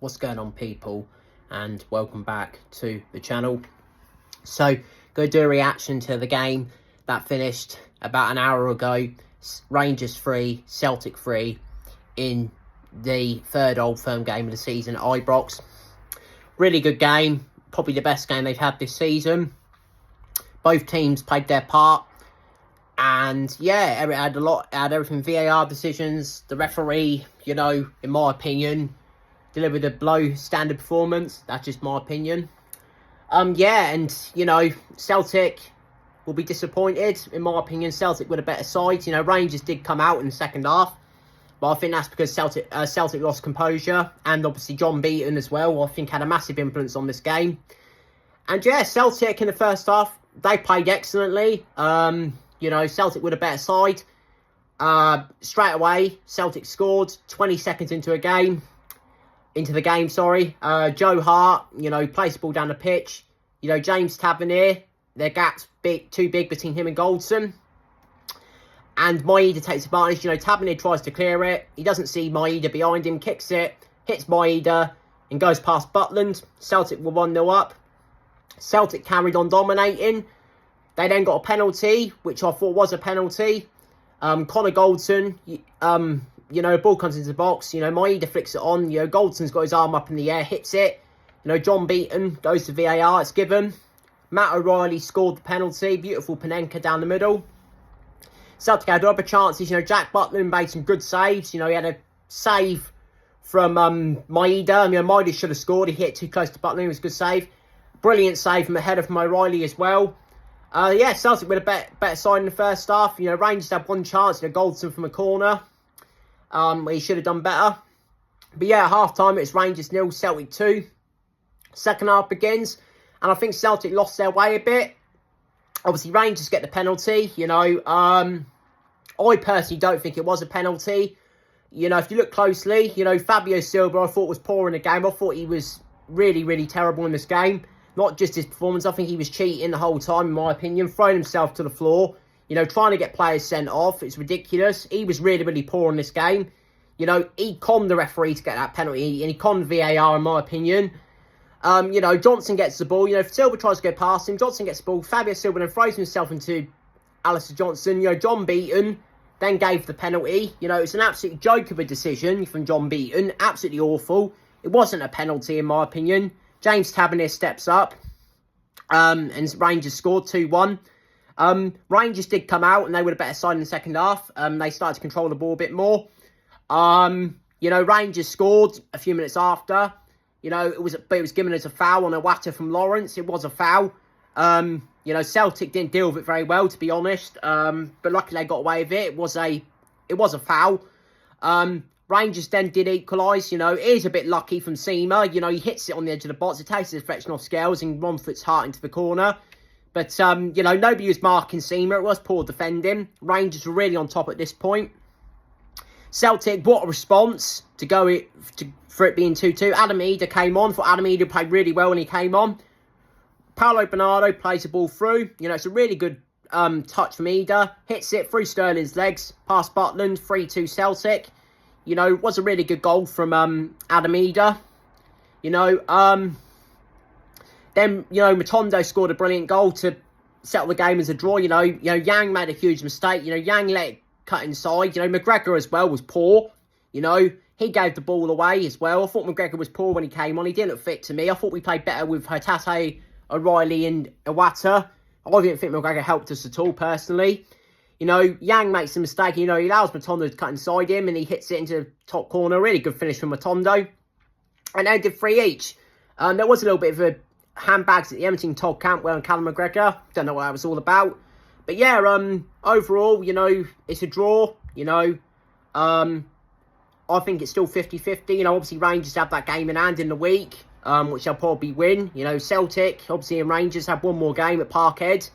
What's going on, people, and welcome back to the channel. So going to do a reaction to the game that finished about an hour ago. Rangers 3, Celtic 3 in the third Old Firm game of the season at Ibrox. Really good game, probably the best game they've had this season. Both teams played their part, and yeah, it had everything. VAR decisions, the referee, in my opinion, delivered a below standard performance. That's just my opinion. Celtic will be disappointed. In my opinion, Celtic were the better side. Rangers did come out in the second half, but I think that's because Celtic lost composure, and obviously John Beaton as well, I think, had a massive influence on this game. And yeah, Celtic in the first half, they played excellently. Celtic were the better side. Straight away, Celtic scored 20 seconds into the game. Joe Hart, placed the ball down the pitch. James Tavernier, their gap's too big between him and Goldson. And Maeda takes advantage. Tavernier tries to clear it. He doesn't see Maeda behind him, kicks it, hits Maeda, and goes past Butland. Celtic were 1-0 up. Celtic carried on dominating. They then got a penalty, which I thought was a penalty. Connor Goldson, ball comes into the box. Maeda flicks it on. Goldson's got his arm up in the air, hits it. John Beaton goes to VAR. It's given. Matt O'Reilly scored the penalty. Beautiful Panenka down the middle. Celtic had other chances. Jack Butland made some good saves. He had a save from Maeda. Maeda should have scored. He hit too close to Butland. It was a good save. Brilliant save from a header from O'Reilly as well. Celtic with a better side in the first half. Rangers had one chance. Goldson from a corner. He should have done better. But yeah, at half-time, it's Rangers 0, Celtic 2. Second half begins, and I think Celtic lost their way a bit. Obviously, Rangers get the penalty. I personally don't think it was a penalty. If you look closely, Fabio Silva, I thought was poor in the game. I thought he was really, really terrible in this game. Not just his performance. I think he was cheating the whole time, in my opinion. Throwing himself to the floor. Trying to get players sent off. It's ridiculous. He was really, really poor in this game. He conned the referee to get that penalty. And he conned VAR, in my opinion. Johnson gets the ball. If Silva tries to go past him, Johnson gets the ball. Fabio Silva then throws himself into Alistair Johnson. John Beaton then gave the penalty. It's an absolute joke of a decision from John Beaton. Absolutely awful. It wasn't a penalty, in my opinion. James Tavernier steps up. And Rangers scored 2-1. Rangers did come out, and they were the better side in the second half. They started to control the ball a bit more. Rangers scored a few minutes after. It was given as a foul on Iwata from Lawrence. It was a foul. Celtic didn't deal with it very well, to be honest. But luckily they got away with it. It was a foul. Rangers then did equalise. It is a bit lucky from Seamer. He hits it on the edge of the box. It takes his deflection off scales and Romford's heart into the corner. But, nobody was marking Seamer. It was poor defending. Rangers were really on top at this point. Celtic, what a response for it being 2-2. Adam Eder came on. For Adam Eder played really well when he came on. Paolo Bernardo plays the ball through. It's a really good touch from Eder. Hits it through Sterling's legs. Past Butland. 3-2 Celtic. It was a really good goal from Adam Eder. Then, Matondo scored a brilliant goal to settle the game as a draw. Yang made a huge mistake. Yang let it cut inside. McGregor as well was poor. He gave the ball away as well. I thought McGregor was poor when he came on. He didn't look fit to me. I thought we played better with Hatate, O'Reilly and Iwata. I didn't think McGregor helped us at all, personally. Yang makes a mistake. He allows Matondo to cut inside him, and he hits it into the top corner. Really good finish from Matondo. And they did 3 each. There was a little bit of a handbags at the Everton Todd Cantwell and Callum McGregor. Don't know what that was all about. But yeah, overall, it's a draw. I think it's still 50-50. Obviously Rangers have that game in hand in the week, which they'll probably win. Celtic, obviously, and Rangers have one more game at Parkhead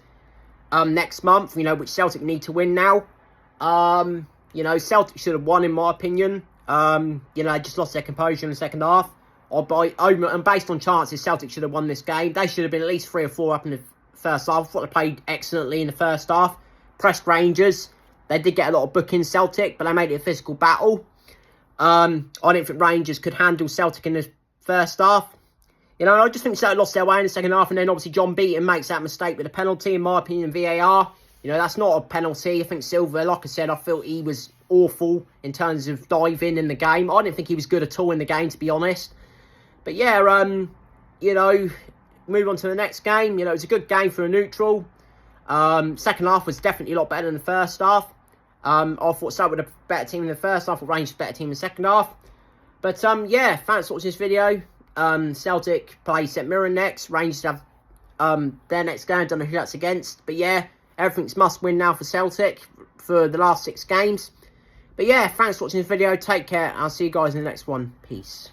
next month, which Celtic need to win now. Celtic should have won, in my opinion. They just lost their composure in the second half. And based on chances, Celtic should have won this game. They should have been at least 3 or 4 up in the first half. I thought they played excellently in the first half. Pressed Rangers. They did get a lot of bookings, Celtic, but they made it a physical battle. I didn't think Rangers could handle Celtic in the first half. You know, I just think Celtic lost their way in the second half, and then obviously John Beaton makes that mistake with a penalty, in my opinion, VAR. You know, that's not a penalty. I think Silva, like I said, I felt he was awful in terms of diving in the game. I didn't think he was good at all in the game, to be honest. But yeah, you know, move on to the next game. You know, it was a good game for a neutral. Second half was definitely a lot better than the first half. I thought Celtic were a better team in the first half. I thought Rangers were a better team in the second half. But yeah, thanks for watching this video. Celtic play St Mirren next. Rangers have their next game. I don't know who that's against. But yeah, everything's must win now for Celtic for the last 6 games. But yeah, thanks for watching this video. Take care. I'll see you guys in the next one. Peace.